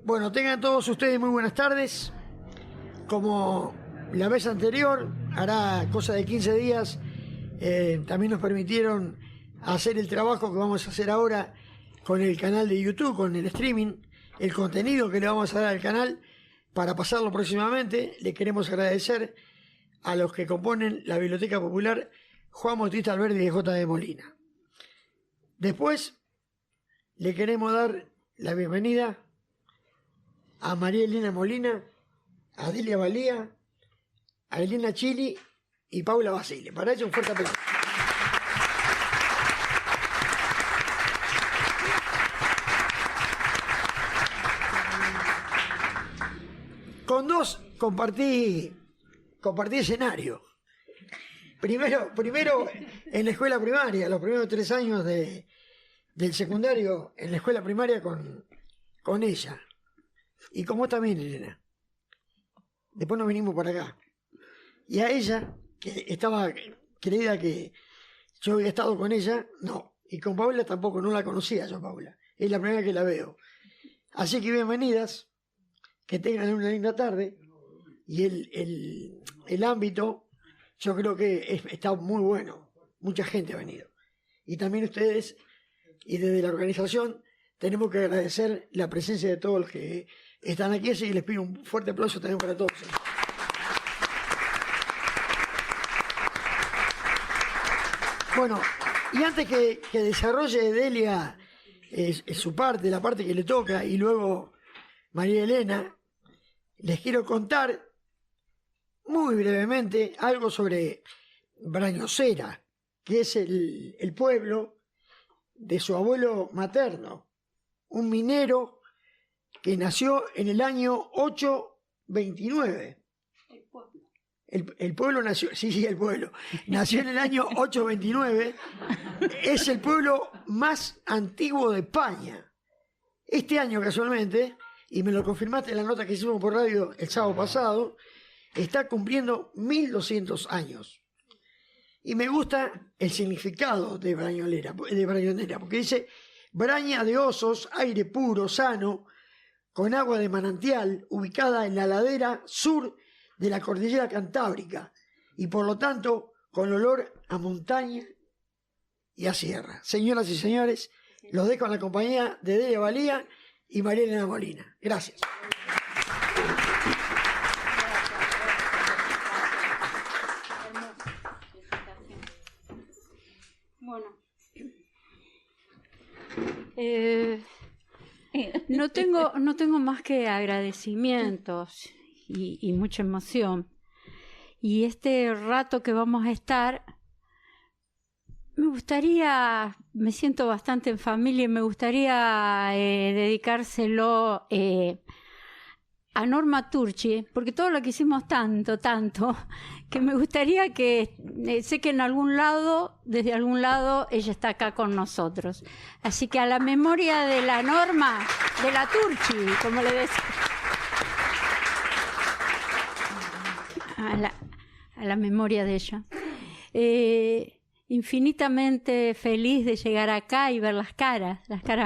Bueno, tengan todos ustedes muy buenas tardes. Como la vez anterior, hará cosa de 15 días, también nos permitieron hacer el trabajo que vamos a hacer ahora con el canal de YouTube, con el streaming, el contenido que le vamos a dar al canal para pasarlo próximamente. Le queremos agradecer a los que componen la Biblioteca Popular Juan Bautista Alberdi de J. de Molina. Después le queremos dar la bienvenida a María Elena Molina, a Delia Valía, a Elena Chili y Paula Basile. Para ello un fuerte aplauso. Con dos compartí escenario. Primero en la escuela primaria, los primeros 3 años del secundario en la escuela primaria con ella. Y con vos también, Elena. Después nos vinimos para acá. Y a ella, que estaba creída que yo había estado con ella, no. Y con Paula tampoco, no la conocía yo, Paula. Es la primera que la veo. Así que bienvenidas, que tengan una linda tarde. Y el ámbito, yo creo que está muy bueno. Mucha gente ha venido. Y también ustedes, y desde la organización, tenemos que agradecer la presencia de todos los que están aquí, así que les pido un fuerte aplauso también para todos. Bueno, y antes que desarrolle Delia su parte, la parte que le toca, y luego María Elena, les quiero contar muy brevemente algo sobre Brañosera, que es el pueblo de su abuelo materno, un minero que nació en el año 829. El pueblo nació, sí, el pueblo. Nació en el año 829. Es el pueblo más antiguo de España. Este año, casualmente, y me lo confirmaste en la nota que hicimos por radio el sábado pasado, está cumpliendo 1200 años. Y me gusta el significado de Brañonera, porque dice: braña de osos, aire puro, sano, con agua de manantial, ubicada en la ladera sur de la cordillera Cantábrica, y por lo tanto con olor a montaña y a sierra. Señoras y señores, los dejo en la compañía de Delia Valía y María Elena Molina. Gracias. Bueno, no tengo más que agradecimientos y mucha emoción. Y este rato que vamos a estar, me siento bastante en familia y me gustaría dedicárselo a Norma Turchi, porque todo lo que hicimos tanto, que me gustaría que, sé que desde algún lado, ella está acá con nosotros. Así que a la memoria de la Norma, de la Turchi, como le decía, a la memoria de ella. Infinitamente feliz de llegar acá y ver las caras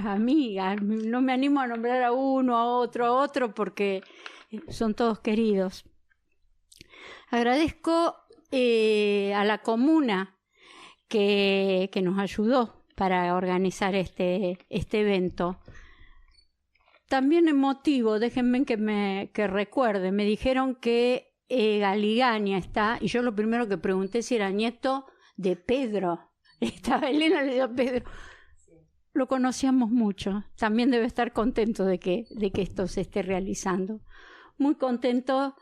amigas. No me animo a nombrar a uno, a otro, porque son todos queridos. Agradezco a la comuna que nos ayudó para organizar este evento. También emotivo, déjenme que recuerde, me dijeron que Galigania está, y yo lo primero que pregunté si era nieto de Pedro. Estaba Elena, le dio Pedro. Lo conocíamos mucho. También debe estar contento de que esto se esté realizando. Muy contento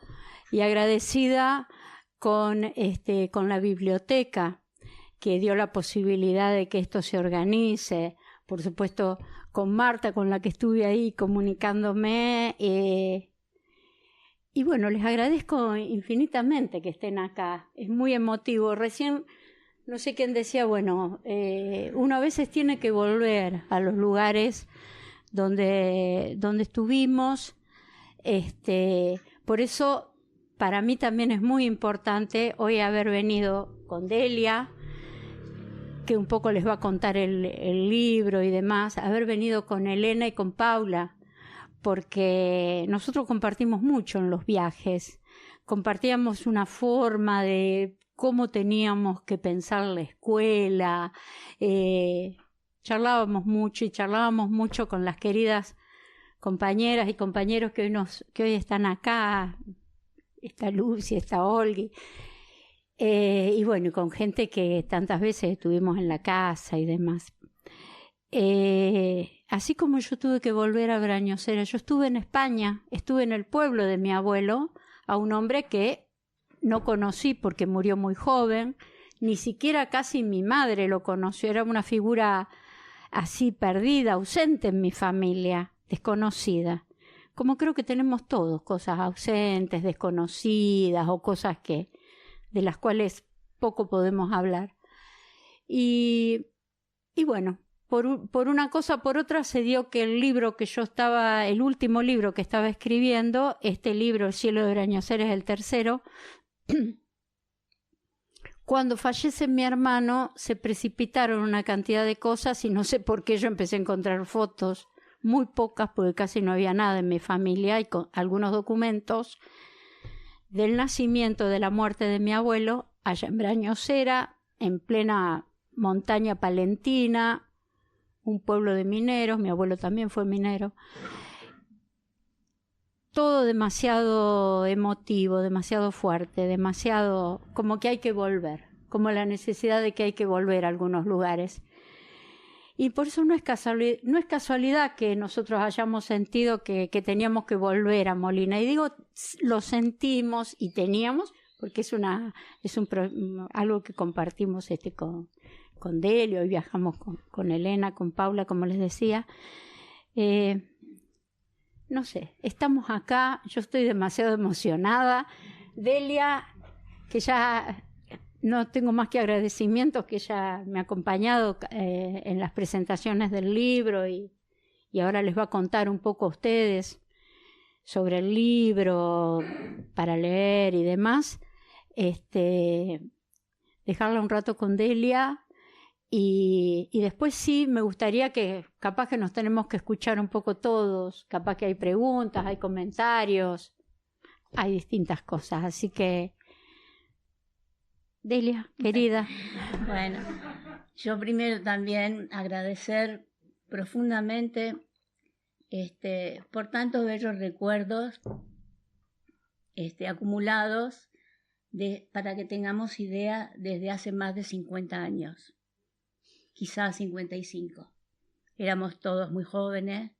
y agradecida con la biblioteca que dio la posibilidad de que esto se organice. Por supuesto, con Marta, con la que estuve ahí comunicándome. Y bueno, les agradezco infinitamente que estén acá. Es muy emotivo. Recién, no sé quién decía, bueno, uno a veces tiene que volver a los lugares donde estuvimos. Por eso, para mí también es muy importante hoy haber venido con Delia, que un poco les va a contar el libro y demás, haber venido con Elena y con Paula, porque nosotros compartimos mucho en los viajes. Compartíamos una forma de cómo teníamos que pensar la escuela. Charlábamos mucho con las queridas compañeras y compañeros que hoy están acá. Está Lucy, está Olgi. Y bueno, con gente que tantas veces estuvimos en la casa y demás. Así como yo tuve que volver a Brañosera, yo estuve en España, estuve en el pueblo de mi abuelo, a un hombre que no conocí porque murió muy joven, ni siquiera casi mi madre lo conoció, era una figura así perdida, ausente en mi familia, desconocida. Como creo que tenemos todos, cosas ausentes, desconocidas o cosas de las cuales poco podemos hablar. Y bueno, por una cosa por otra se dio que el último libro que estaba escribiendo, este libro, El cielo de Brañosera, es el tercero. Cuando fallece mi hermano, se precipitaron una cantidad de cosas y no sé por qué yo empecé a encontrar fotos, muy pocas porque casi no había nada en mi familia, y con algunos documentos del nacimiento, de la muerte de mi abuelo, allá en Brañosera, en plena montaña palentina, un pueblo de mineros, mi abuelo también fue minero. Todo demasiado emotivo, demasiado fuerte, demasiado como que hay que volver, como la necesidad de que hay que volver a algunos lugares. Y por eso no es casualidad que nosotros hayamos sentido que teníamos que volver a Molina. Y digo, lo sentimos y teníamos, porque es algo que compartimos con Delio, y viajamos con Elena, con Paula, como les decía. No sé, estamos acá, yo estoy demasiado emocionada. Delia, que ya no tengo más que agradecimientos, que ella me ha acompañado en las presentaciones del libro y ahora les va a contar un poco a ustedes sobre el libro para leer y demás. Dejarla un rato con Delia. Y después sí, me gustaría que capaz que nos tenemos que escuchar un poco todos, capaz que hay preguntas, hay comentarios, hay distintas cosas, así que Delia, querida. Bueno, yo primero también agradecer profundamente por tantos bellos recuerdos acumulados para que tengamos idea desde hace más de 50 años. Quizás 55. Éramos todos muy jóvenes.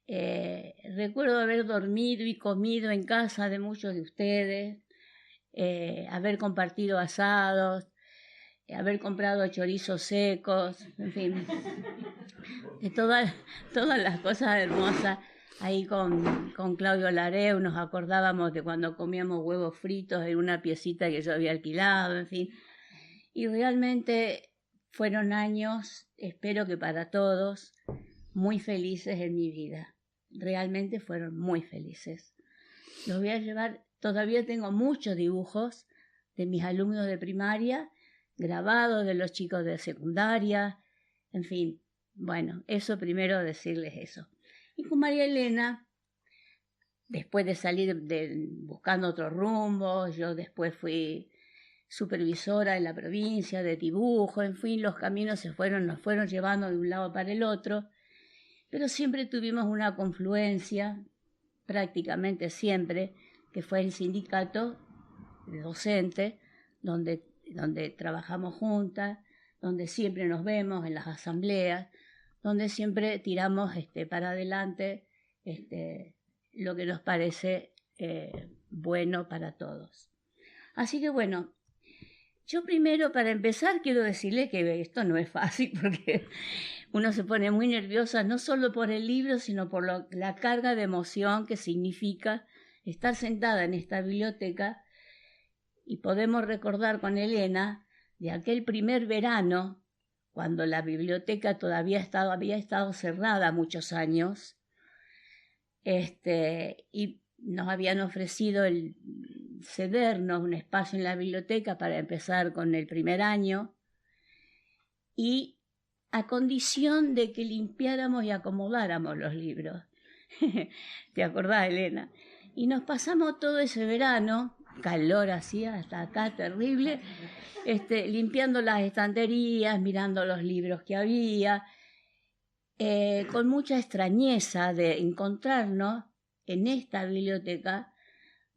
Recuerdo haber dormido y comido en casa de muchos de ustedes, haber compartido asados, haber comprado chorizos secos, en fin, de todas las cosas hermosas. Ahí con Claudio Lareu nos acordábamos de cuando comíamos huevos fritos en una piecita que yo había alquilado, en fin. Y realmente fueron años, espero que para todos, muy felices en mi vida. Realmente fueron muy felices. Los voy a llevar, todavía tengo muchos dibujos de mis alumnos de primaria, grabados de los chicos de secundaria, en fin. Bueno, eso primero decirles eso. Y con María Elena, después de salir buscando otro rumbo, yo después fui supervisora en la provincia de dibujo, en fin, los caminos nos fueron llevando de un lado para el otro, pero siempre tuvimos una confluencia, prácticamente siempre, que fue el sindicato de docentes, donde trabajamos juntas, donde siempre nos vemos en las asambleas, donde siempre tiramos para adelante lo que nos parece bueno para todos. Así que bueno, yo primero, para empezar, quiero decirle que esto no es fácil porque uno se pone muy nerviosa, no solo por el libro, sino por la carga de emoción que significa estar sentada en esta biblioteca, y podemos recordar con Elena de aquel primer verano, cuando la biblioteca todavía había estado cerrada muchos años, y nos habían ofrecido cedernos un espacio en la biblioteca para empezar con el primer año, y a condición de que limpiáramos y acomodáramos los libros. ¿Te acordás, Elena? Y nos pasamos todo ese verano, calor hacía hasta acá terrible, limpiando las estanterías, mirando los libros que había, con mucha extrañeza de encontrarnos en esta biblioteca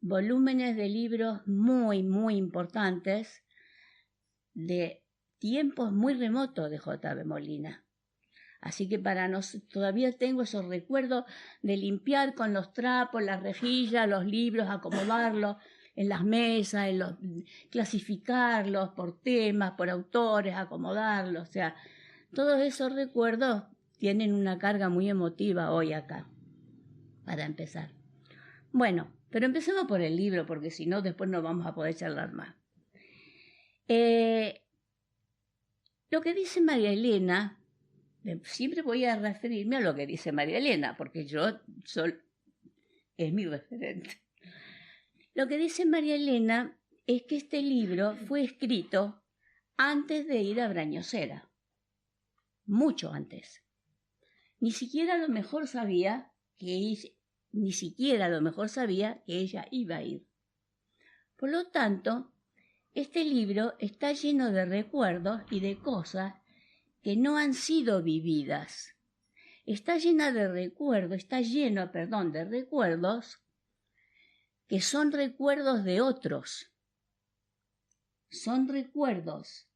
volúmenes de libros muy, muy importantes de tiempos muy remotos de J.B. Molina. Así que todavía tengo esos recuerdos de limpiar con los trapos, las rejillas, los libros, acomodarlos en las mesas, clasificarlos por temas, por autores, acomodarlos. O sea, todos esos recuerdos tienen una carga muy emotiva hoy acá, para empezar. Bueno, pero empecemos por el libro, porque si no, después no vamos a poder charlar más. Lo que dice María Elena, siempre voy a referirme a lo que dice María Elena, porque es mi referente. Lo que dice María Elena es que este libro fue escrito antes de ir a Brañosera, mucho antes. Ni siquiera a lo mejor sabía que ella iba a ir. Por lo tanto, este libro está lleno de recuerdos y de cosas que no han sido vividas. Está lleno de recuerdos que son recuerdos de otros. Son recuerdos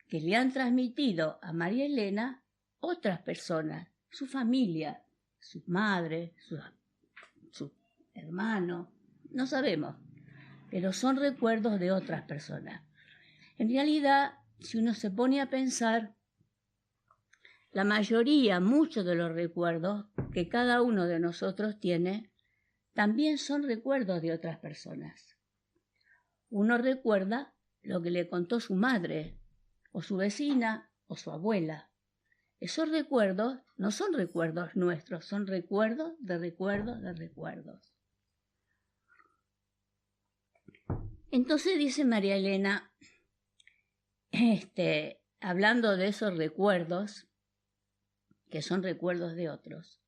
que le han transmitido a María Elena otras personas, su familia, sus madres, sus hermanos, no sabemos, pero son recuerdos de otras personas. En realidad, si uno se pone a pensar, la mayoría, muchos de los recuerdos que cada uno de nosotros tiene, también son recuerdos de otras personas. Uno recuerda lo que le contó su madre, o su vecina, o su abuela. Esos recuerdos no son recuerdos nuestros, son recuerdos de recuerdos de recuerdos. Entonces dice María Elena, hablando de esos recuerdos, que son recuerdos de otros,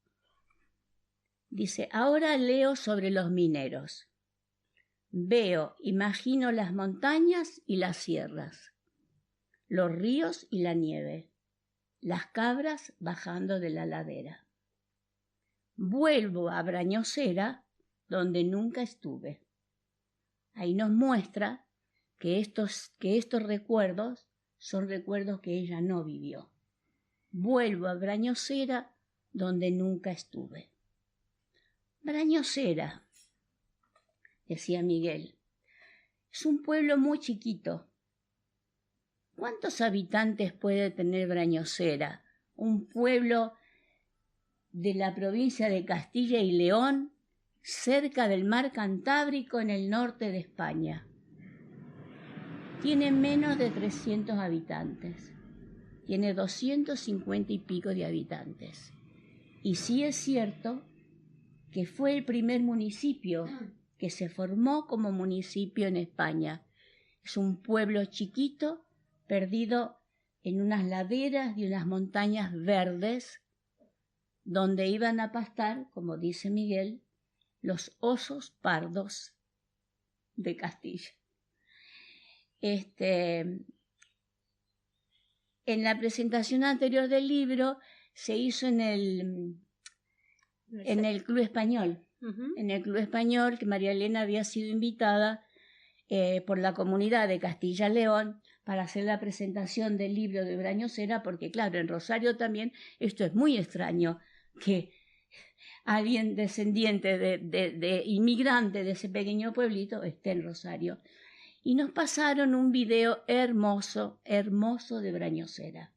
dice, ahora leo sobre los mineros. Veo, imagino las montañas y las sierras, los ríos y la nieve, las cabras bajando de la ladera. Vuelvo a Brañosera, donde nunca estuve. Ahí nos muestra que estos recuerdos son recuerdos que ella no vivió. Vuelvo a Brañosera, donde nunca estuve. Brañosera, decía Miguel, es un pueblo muy chiquito. ¿Cuántos habitantes puede tener Brañosera? Un pueblo de la provincia de Castilla y León, cerca del mar Cantábrico en el norte de España. Tiene menos de 300 habitantes. Tiene 250 y pico de habitantes. Y sí es cierto que fue el primer municipio que se formó como municipio en España. Es un pueblo chiquito, perdido en unas laderas y unas montañas verdes, donde iban a pastar, como dice Miguel, los osos pardos de Castilla. En la presentación anterior del libro se hizo en el Club Español. Uh-huh. En el Club Español, que María Elena había sido invitada por la comunidad de Castilla-León para hacer la presentación del libro de Brañosera, porque claro, en Rosario también esto es muy extraño, que alguien descendiente de inmigrante de ese pequeño pueblito esté en Rosario. Y nos pasaron un video hermoso, hermoso de Brañosera.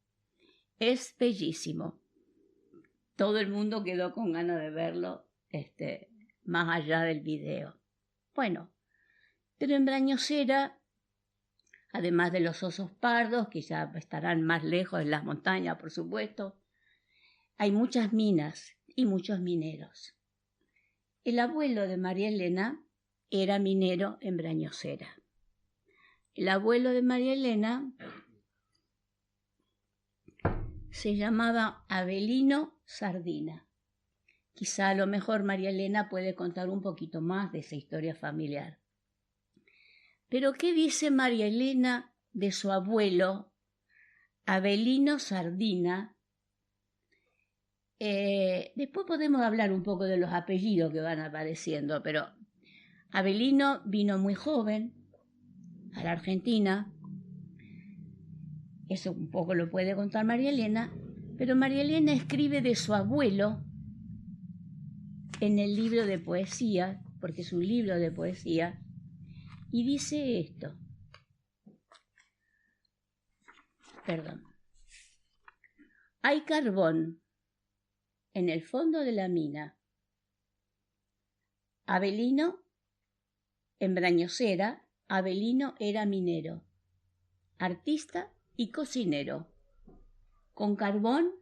Es bellísimo. Todo el mundo quedó con ganas de verlo, más allá del video. Bueno, pero en Brañosera, además de los osos pardos, que ya estarán más lejos en las montañas, por supuesto, hay muchas minas y muchos mineros. El abuelo de María Elena era minero en Brañosera. El abuelo de María Elena se llamaba Avelino Sardina Quizá a lo mejor María Elena puede contar un poquito más de esa historia familiar. Pero ¿qué dice María Elena de su abuelo, Avelino Sardina? Después podemos hablar un poco de los apellidos que van apareciendo, pero Avelino vino muy joven a la Argentina. Eso un poco lo puede contar María Elena, pero María Elena escribe de su abuelo en el libro de poesía, porque es un libro de poesía, y dice esto. Hay carbón en el fondo de la mina. Avelino, en Brañosera, Avelino era minero, artista y cocinero. Con carbón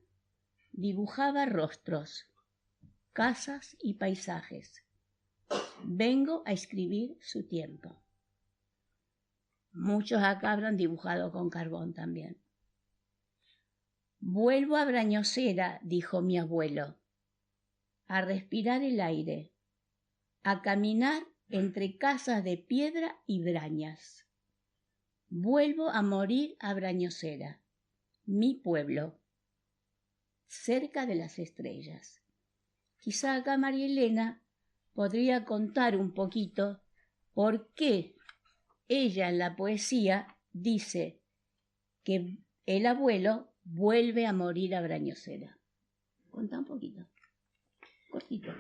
dibujaba rostros, casas y paisajes. Vengo a escribir su tiempo. Muchos acá habrán dibujado con carbón también. Vuelvo a Brañosera, dijo mi abuelo, a respirar el aire, a caminar entre casas de piedra y brañas. Vuelvo a morir a Brañosera, mi pueblo, cerca de las estrellas. Quizá acá María Elena podría contar un poquito por qué ella en la poesía dice que el abuelo vuelve a morir a Brañosera. Contá un poquito, cortito.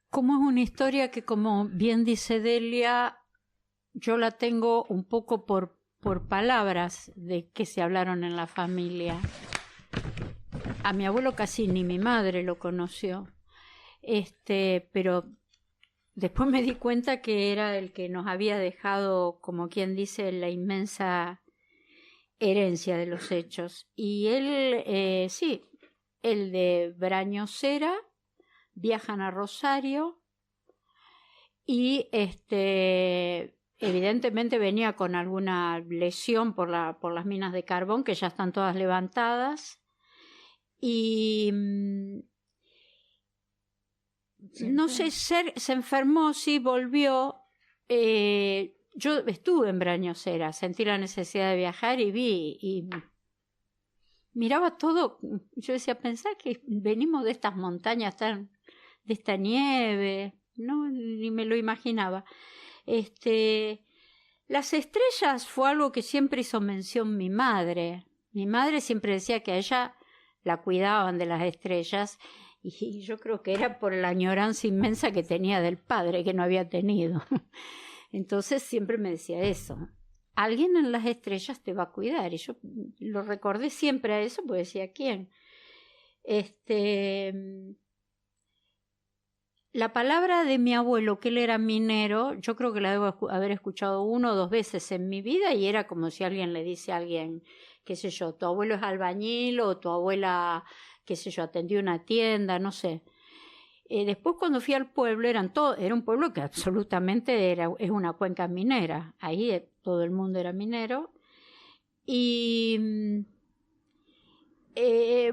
Como es una historia que, como bien dice Delia, yo la tengo un poco por palabras de que se hablaron en la familia. A mi abuelo casi ni mi madre lo conoció, pero después me di cuenta que era el que nos había dejado, como quien dice, la inmensa herencia de los hechos. Y él, sí, el de Brañosera, viajan a Rosario y evidentemente venía con alguna lesión por las minas de carbón, que ya están todas levantadas. Y no sé, se enfermó, sí, volvió. Yo estuve en Brañosera, sentí la necesidad de viajar y vi, y miraba todo. Yo decía, pensá que venimos de estas montañas, de esta nieve, no, ni me lo imaginaba. Las estrellas fue algo que siempre hizo mención mi madre. Mi madre siempre decía que a ella la cuidaban de las estrellas, y yo creo que era por la añoranza inmensa que tenía del padre que no había tenido. Entonces siempre me decía eso. Alguien en las estrellas te va a cuidar. Y yo lo recordé siempre a eso, porque decía, ¿quién? La palabra de mi abuelo, que él era minero, yo creo que la debo haber escuchado 1 o 2 veces en mi vida, y era como si alguien le dice a alguien, qué sé yo, tu abuelo es albañil, o tu abuela, qué sé yo, atendió una tienda, no sé. Después, cuando fui al pueblo, era un pueblo que absolutamente es una cuenca minera. Ahí todo el mundo era minero. Y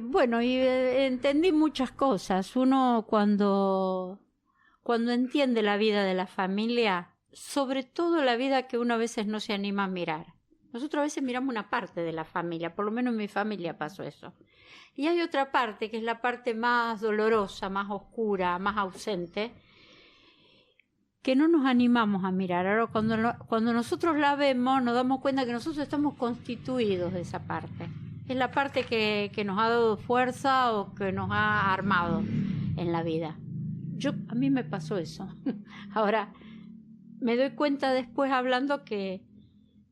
bueno, entendí muchas cosas. Uno cuando entiende la vida de la familia, sobre todo la vida que uno a veces no se anima a mirar. Nosotros a veces miramos una parte de la familia, por lo menos en mi familia pasó eso. Y hay otra parte, que es la parte más dolorosa, más oscura, más ausente, que no nos animamos a mirar. Ahora, cuando nosotros la vemos, nos damos cuenta que nosotros estamos constituidos de esa parte. Es la parte que nos ha dado fuerza o que nos ha armado en la vida. A mí me pasó eso. Ahora, me doy cuenta después hablando que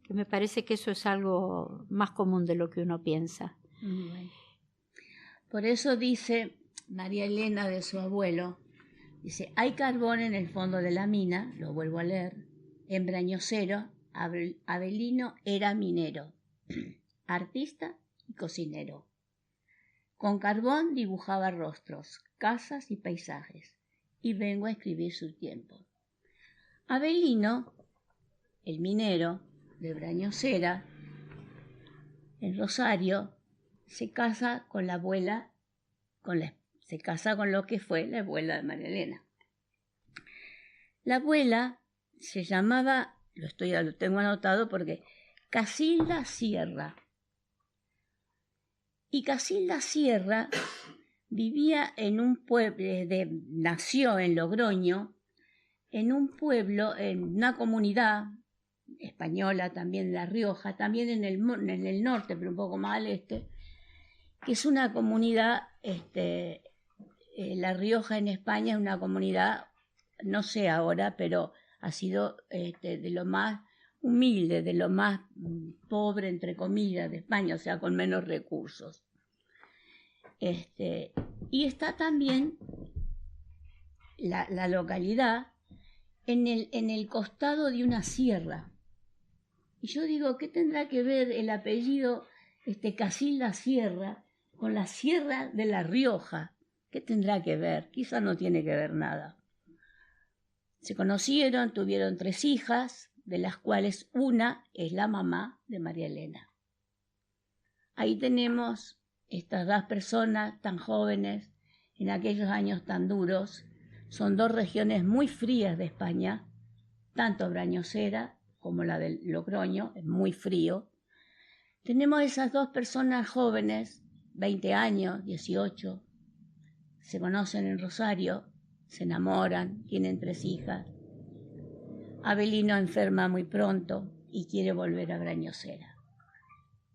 me parece que eso es algo más común de lo que uno piensa. Bueno. Por eso dice María Elena de su abuelo, dice, hay carbón en el fondo de la mina, lo vuelvo a leer, en Brañosera, Avelino era minero, artista y cocinero. Con carbón dibujaba rostros, casas y paisajes, y vengo a escribir su tiempo. Avelino, el minero de Brañosera, en Rosario, se casa con la abuela, se casa con lo que fue la abuela de María Elena. La abuela se llamaba, lo tengo anotado porque, Casilda Sierra. Y Casilda Sierra vivía en un pueblo, nació en Logroño, en un pueblo, en una comunidad española, también en La Rioja, también en el norte, pero un poco más al este, que es una comunidad, La Rioja en España es una comunidad, no sé ahora, pero ha sido de lo más humilde, de lo más pobre, entre comillas, de España, o sea, con menos recursos. Y está también la localidad en el costado de una sierra. Y yo digo, ¿qué tendrá que ver el apellido Casilda Sierra con la sierra de La Rioja? ¿Qué tendrá que ver? Quizá no tiene que ver nada. Se conocieron, tuvieron 3 hijas, de las cuales una es la mamá de María Elena. Ahí tenemos estas 2 personas tan jóvenes, en aquellos años tan duros. Son 2 regiones muy frías de España, tanto Brañosera como la del Logroño, es muy frío. Tenemos esas 2 personas jóvenes, 20 años, 18, se conocen en Rosario, se enamoran, tienen 3 hijas. Avelino enferma muy pronto y quiere volver a Brañosera.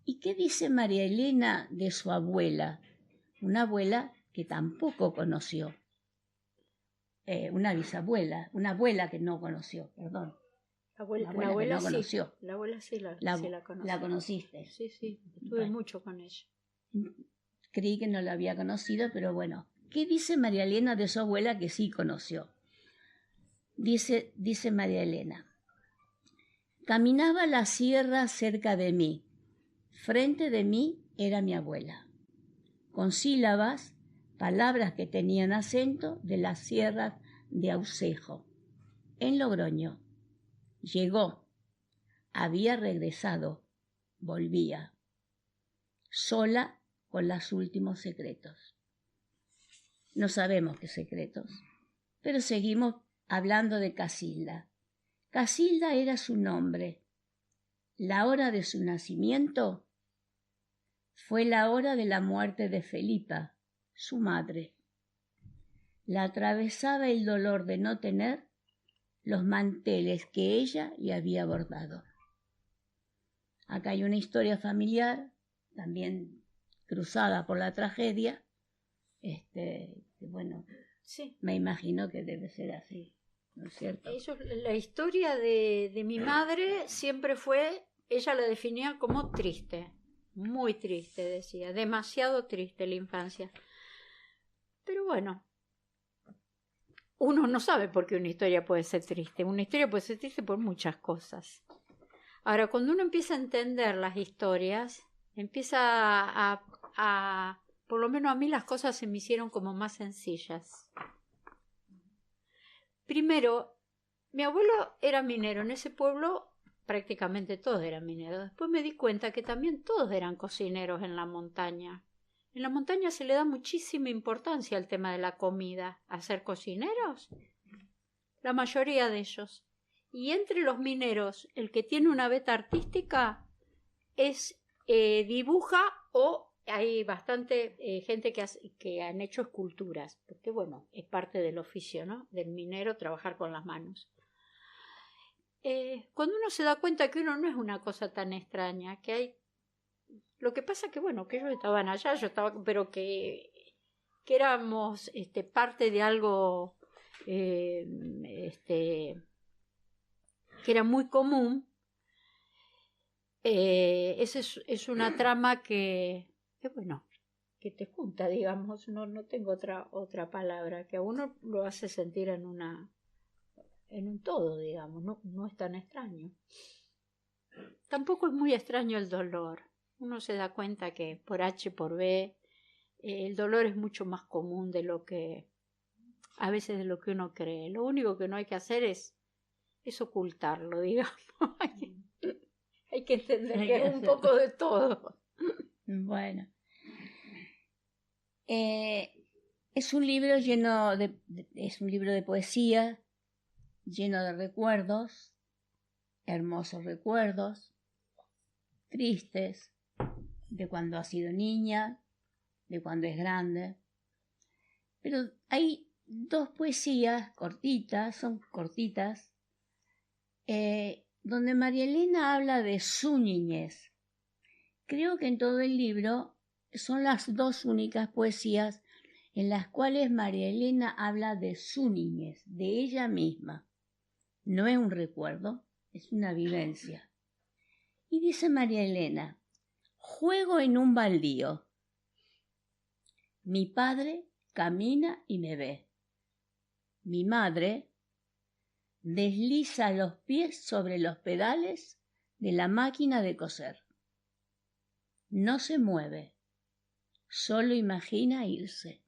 ¿Y qué dice María Elena de su abuela? Una abuela que tampoco conoció. Una bisabuela, una abuela que no conoció, perdón. La abuela que no sí. conoció. La abuela sí la conocí. ¿La conociste? Sí, estuve mucho con ella. Creí que no la había conocido, pero bueno. ¿Qué dice María Elena de su abuela que sí conoció? Dice María Elena: caminaba la sierra cerca de mí. Frente de mí era mi abuela, con sílabas, palabras que tenían acento de las sierras de Aucejo, en Logroño. Llegó, había regresado, volvía, sola con los últimos secretos. No sabemos qué secretos, pero seguimos hablando de Casilda. Casilda era su nombre. La hora de su nacimiento fue la hora de la muerte de Felipa, su madre. La atravesaba el dolor de no tener los manteles que ella le había bordado. Acá hay una historia familiar, también cruzada por la tragedia, bueno, sí. Me imagino que debe ser así, ¿no es cierto? La historia de mi madre siempre fue, ella la definía como triste, muy triste, decía, demasiado triste la infancia. Pero bueno, uno no sabe por qué una historia puede ser triste. Una historia puede ser triste por muchas cosas. Ahora, cuando uno empieza a entender las historias, empieza a por lo menos a mí las cosas se me hicieron como más sencillas. Primero, mi abuelo era minero. En ese pueblo prácticamente todos eran mineros. Después me di cuenta que también todos eran cocineros en la montaña. En la montaña se le da muchísima importancia al tema de la comida. ¿A ser cocineros? La mayoría de ellos. Y entre los mineros, el que tiene una beta artística dibuja, o hay bastante gente que han hecho esculturas, porque bueno, es parte del oficio, ¿no? Del minero, trabajar con las manos. Cuando uno se da cuenta que uno no es una cosa tan extraña, que hay... Lo que pasa que bueno, que ellos estaban allá, pero que éramos parte de algo que era muy común. Esa es una trama que bueno, que te junta, digamos, no tengo otra palabra, que a uno lo hace sentir en un todo, digamos, no es tan extraño. Tampoco es muy extraño el dolor. Uno se da cuenta que por H, por B, el dolor es mucho más común a veces de lo que uno cree. Lo único que no hay que hacer es ocultarlo, digamos. Hay que entender que es un poco de todo. Bueno. Es un libro es un libro de poesía, lleno de recuerdos, hermosos recuerdos, tristes, de cuando ha sido niña, de cuando es grande. Pero hay dos poesías cortitas, son cortitas, donde María Elena habla de su niñez. Creo que en todo el libro son las dos únicas poesías en las cuales María Elena habla de su niñez, de ella misma. No es un recuerdo, es una vivencia. Y dice María Elena: juego en un baldío. Mi padre camina y me ve. Mi madre desliza los pies sobre los pedales de la máquina de coser. No se mueve, solo imagina irse.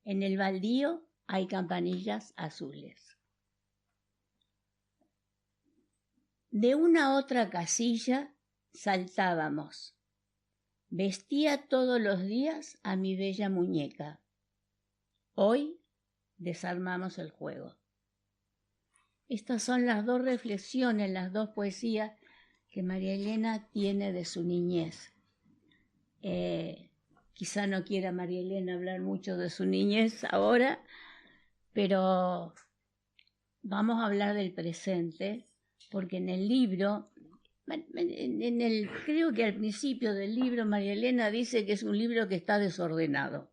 En el baldío hay campanillas azules. De una a otra casilla saltábamos. Vestía todos los días a mi bella muñeca. Hoy desarmamos el juego. Estas son las dos reflexiones, las dos poesías que María Elena tiene de su niñez. Quizá no quiera María Elena hablar mucho de su niñez ahora, pero vamos a hablar del presente, porque en el libro, creo que al principio del libro María Elena dice que es un libro que está desordenado.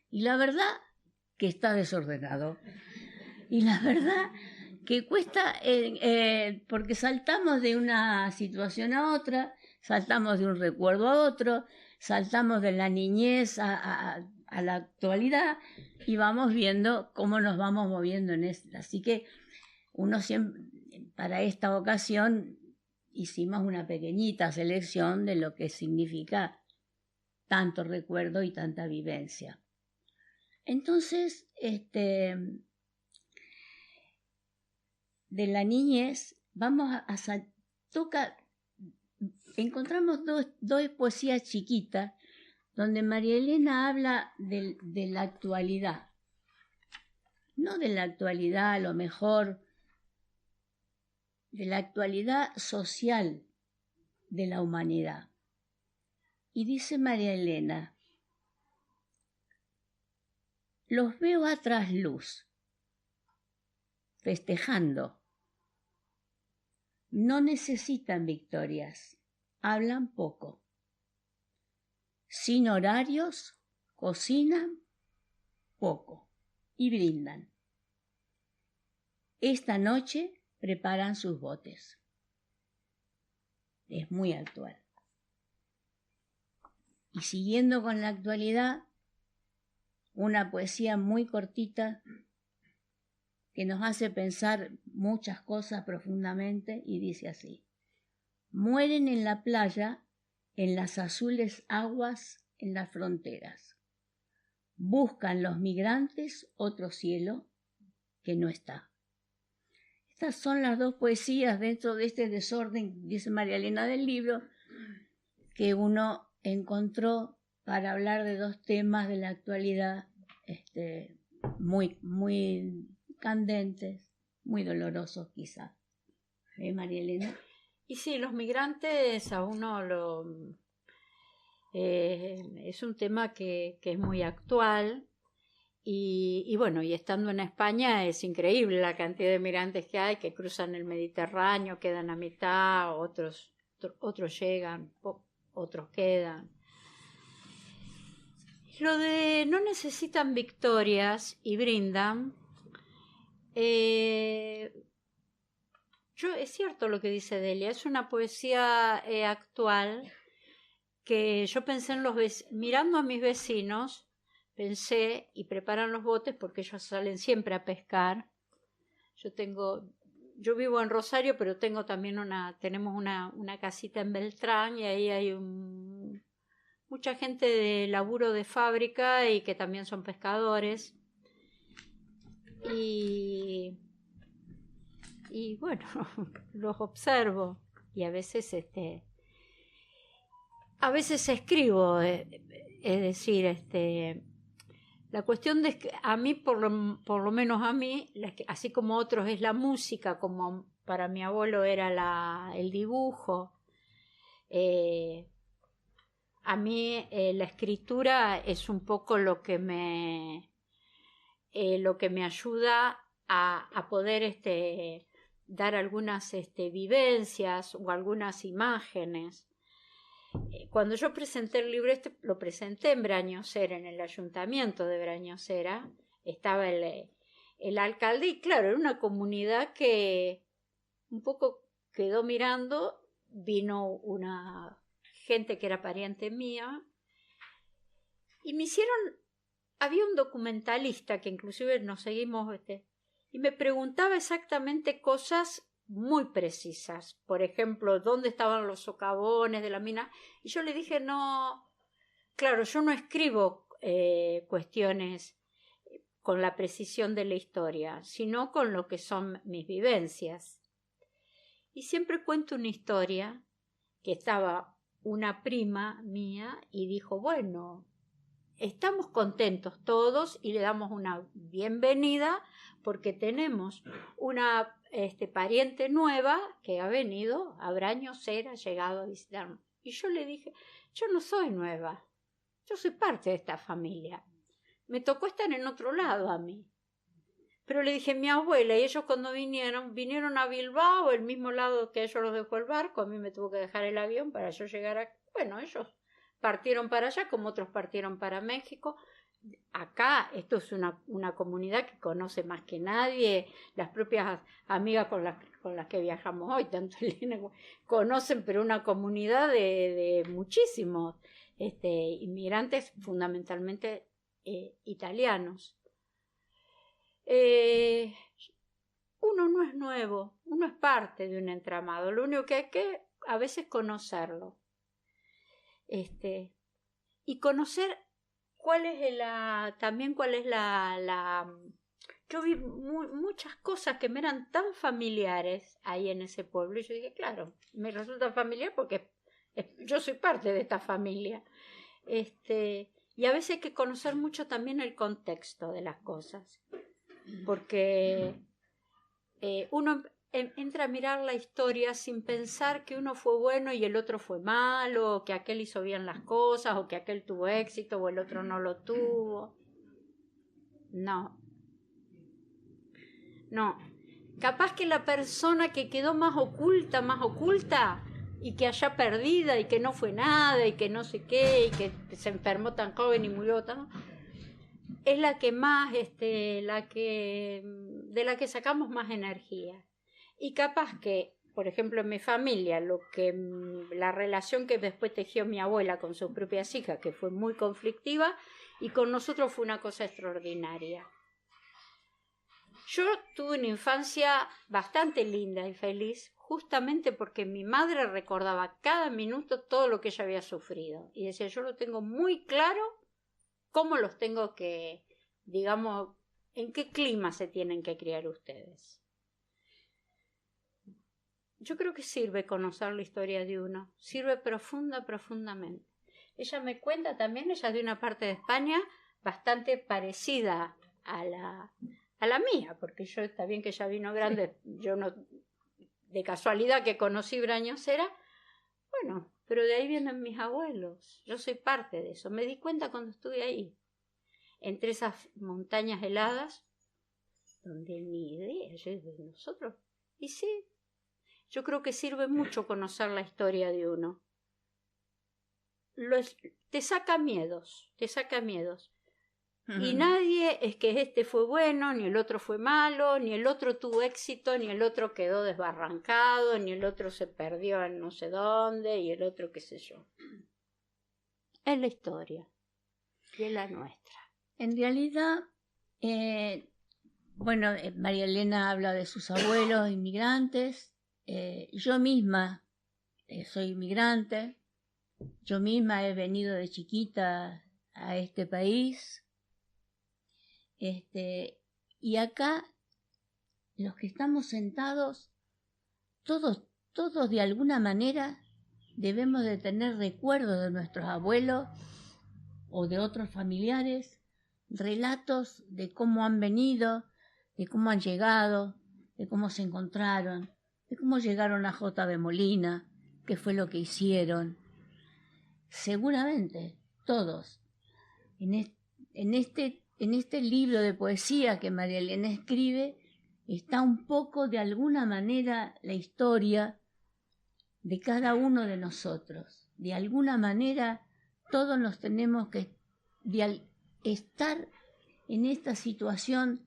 Y la verdad que está desordenado. Y la verdad que cuesta, porque saltamos de una situación a otra, saltamos de un recuerdo a otro, saltamos de la niñez a la actualidad y vamos viendo cómo nos vamos moviendo en esto. Así que uno siempre, para esta ocasión, hicimos una pequeñita selección de lo que significa tanto recuerdo y tanta vivencia. Entonces, de la niñez, encontramos dos poesías chiquitas donde María Elena habla de la actualidad. No de la actualidad, a lo mejor, de la actualidad social de la humanidad. Y dice María Elena: los veo a trasluz, festejando. No necesitan victorias, hablan poco. Sin horarios, cocinan poco y brindan. Esta noche preparan sus botes. Es muy actual. Y siguiendo con la actualidad, una poesía muy cortita que nos hace pensar muchas cosas profundamente y dice así: mueren en la playa, en las azules aguas, en las fronteras. Buscan los migrantes otro cielo que no está. Estas son las dos poesías dentro de este desorden, dice María Elena, del libro, que uno encontró para hablar de dos temas de la actualidad muy, muy candentes, muy dolorosos quizá. María Elena. Y sí, los migrantes a uno es un tema que es muy actual. Y bueno, y estando en España es increíble la cantidad de migrantes que hay, que cruzan el Mediterráneo, quedan a mitad, otros llegan, otros quedan. Lo de no necesitan victorias y brindan, es cierto lo que dice Delia, es una poesía actual que yo pensé mirando a mis vecinos. Pensé, y preparan los botes porque ellos salen siempre a pescar. Yo vivo en Rosario, pero tenemos una casita en Beltrán y ahí hay mucha gente de laburo de fábrica y que también son pescadores. Y bueno, los observo y a veces escribo, es decir, La cuestión de que a mí, por lo menos a mí, así como otros es la música, como para mi abuelo era el dibujo, a mí la escritura es un poco lo que me ayuda a poder dar algunas vivencias o algunas imágenes. Cuando yo presenté el libro lo presenté en Brañosera, en el ayuntamiento de Brañosera, estaba el alcalde y claro, era una comunidad que un poco quedó mirando, vino una gente que era pariente mía y había un documentalista que inclusive nos seguimos, y me preguntaba exactamente cosas muy precisas. Por ejemplo, ¿dónde estaban los socavones de la mina? Y yo le dije, no, claro, yo no escribo cuestiones con la precisión de la historia, sino con lo que son mis vivencias. Y siempre cuento una historia que estaba una prima mía y dijo, bueno, estamos contentos todos y le damos una bienvenida porque tenemos una pariente nueva que ha venido a Brañosera, ha llegado a visitarnos. Y yo le dije, yo no soy nueva, yo soy parte de esta familia. Me tocó estar en otro lado a mí. Pero le dije, mi abuela y ellos cuando vinieron a Bilbao, el mismo lado que ellos los dejó el barco, a mí me tuvo que dejar el avión para yo llegar a... Bueno, ellos partieron para allá como otros partieron para México. Acá esto es una comunidad que conoce más que nadie, las propias amigas con las que viajamos hoy, tanto Elena conocen, pero una comunidad de muchísimos inmigrantes, fundamentalmente italianos. Uno no es nuevo, uno es parte de un entramado, lo único que hay que a veces conocerlo. Y conocer cuál es yo vi muchas cosas que me eran tan familiares ahí en ese pueblo y yo dije, claro, me resulta familiar porque yo soy parte de esta familia. Y a veces hay que conocer mucho también el contexto de las cosas, porque uno entra a mirar la historia sin pensar que uno fue bueno y el otro fue malo, o que aquel hizo bien las cosas, o que aquel tuvo éxito o el otro no lo tuvo. No. Capaz que la persona que quedó más oculta, y que allá perdida, y que no fue nada, y que no sé qué, y que se enfermó tan joven y murió tan... es la que más, de la que sacamos más energía. Y capaz que, por ejemplo, en mi familia, la relación que después tejió mi abuela con sus propias hijas, que fue muy conflictiva, y con nosotros fue una cosa extraordinaria. Yo tuve una infancia bastante linda y feliz, justamente porque mi madre recordaba cada minuto todo lo que ella había sufrido. Y decía, yo lo tengo muy claro cómo los tengo que, digamos, en qué clima se tienen que criar ustedes. Yo creo que sirve conocer la historia de uno, sirve profundamente. Ella me cuenta también, ella es de una parte de España bastante parecida a la mía, porque yo, está bien que ella vino grande, yo no, de casualidad que conocí Brañosera, bueno, pero de ahí vienen mis abuelos, yo soy parte de eso, me di cuenta cuando estuve ahí, entre esas montañas heladas, donde ni idea, yo de nosotros, y sí, yo creo que sirve mucho conocer la historia de uno. Te saca miedos. Y nadie es que este fue bueno, ni el otro fue malo, ni el otro tuvo éxito, ni el otro quedó desbarrancado, ni el otro se perdió en no sé dónde, y el otro qué sé yo. Es la historia, y es la nuestra. En realidad, María Elena habla de sus abuelos inmigrantes. Yo misma soy inmigrante, yo misma he venido de chiquita a este país, y acá los que estamos sentados, todos de alguna manera debemos de tener recuerdos de nuestros abuelos o de otros familiares relatos de cómo han venido, de cómo han llegado, de cómo se encontraron, de cómo llegaron a J.B. Molina, qué fue lo que hicieron. Seguramente todos en este libro de poesía que María Elena escribe está un poco, de alguna manera, la historia de cada uno de nosotros. De alguna manera todos nos tenemos que estar en esta situación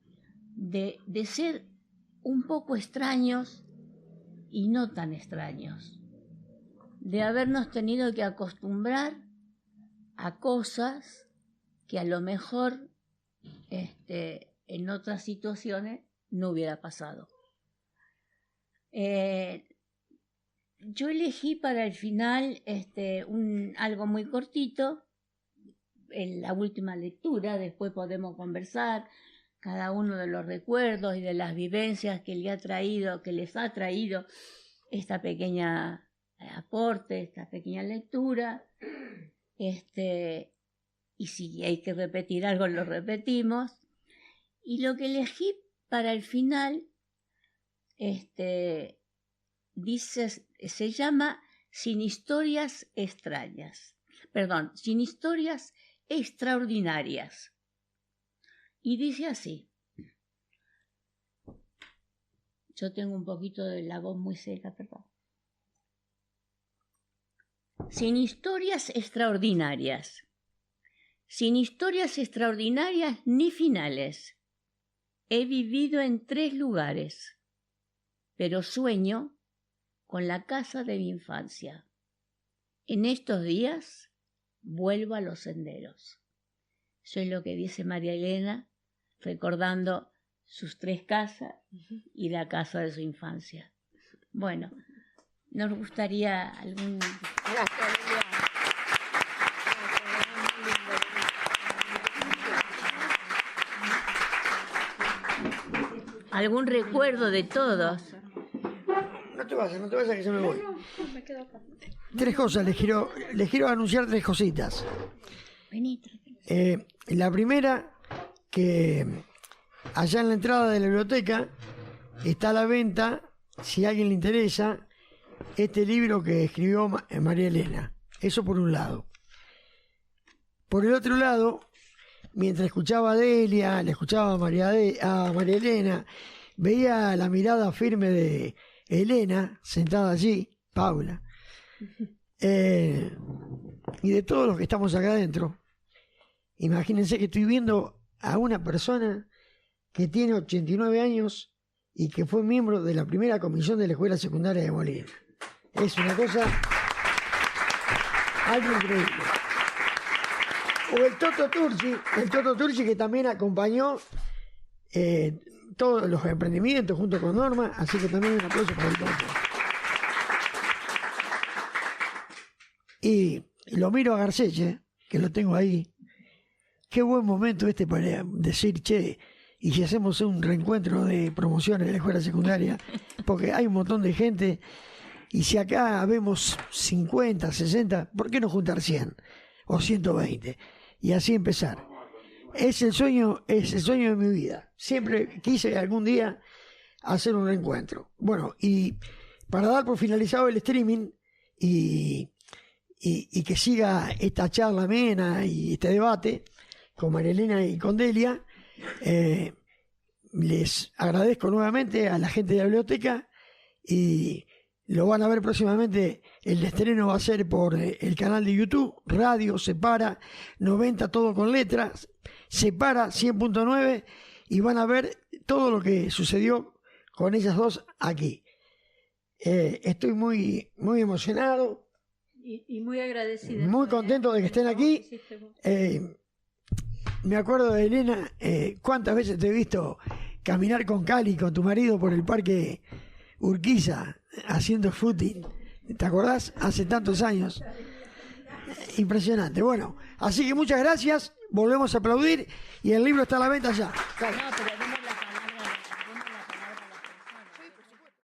de ser un poco extraños y no tan extraños, de habernos tenido que acostumbrar a cosas que a lo mejor en otras situaciones no hubiera pasado. Yo elegí para el final algo muy cortito, en la última lectura, después podemos conversar cada uno de los recuerdos y de las vivencias que les ha traído esta pequeña aporte, esta pequeña lectura. Y si hay que repetir algo, lo repetimos. Y lo que elegí para el final, se llama Sin historias extraordinarias. Y dice así. Yo tengo un poquito de la voz muy seca, perdón. Sin historias extraordinarias. Sin historias extraordinarias ni finales. He vivido en 3 lugares, pero sueño con la casa de mi infancia. En estos días vuelvo a los senderos. Eso es lo que dice María Elena, recordando sus 3 casas y la casa de su infancia. Bueno, nos gustaría algún... algún recuerdo de todos. No te vayas que se me voy. 3 cosas, les quiero anunciar 3 cositas. La primera, que allá en la entrada de la biblioteca está a la venta, si a alguien le interesa, este libro que escribió María Elena. Eso por un lado. Por el otro lado, mientras escuchaba a Delia, le escuchaba a María Elena, veía la mirada firme de Elena, sentada allí, Paula, y de todos los que estamos acá adentro. Imagínense que estoy viendo a una persona que tiene 89 años y que fue miembro de la primera comisión de la Escuela Secundaria de Molina. Es una cosa algo increíble. O el Toto Turci que también acompañó todos los emprendimientos junto con Norma, así que también un aplauso para el Toto. Y lo miro a Garcelle, que lo tengo ahí. Qué buen momento para decir, che, y si hacemos un reencuentro de promociones de la escuela secundaria, porque hay un montón de gente, y si acá vemos 50, 60, ¿por qué no juntar 100 o 120? Y así empezar. Es el sueño de mi vida. Siempre quise algún día hacer un reencuentro. Bueno, y para dar por finalizado el streaming y que siga esta charla amena y este debate con María Elena y con Delia, les agradezco nuevamente a la gente de la biblioteca y lo van a ver próximamente. El estreno va a ser por el canal de YouTube, Radio Separa 90, todo con letras, Separa 100.9, y van a ver todo lo que sucedió con ellas dos aquí. Estoy muy, muy emocionado. Y muy agradecido. Muy contento de que estén aquí. Me acuerdo de Elena, cuántas veces te he visto caminar con Cali, con tu marido, por el parque Urquiza, haciendo footing. ¿Te acordás? Hace tantos años. Impresionante. Bueno, así que muchas gracias. Volvemos a aplaudir y el libro está a la venta ya. No, pero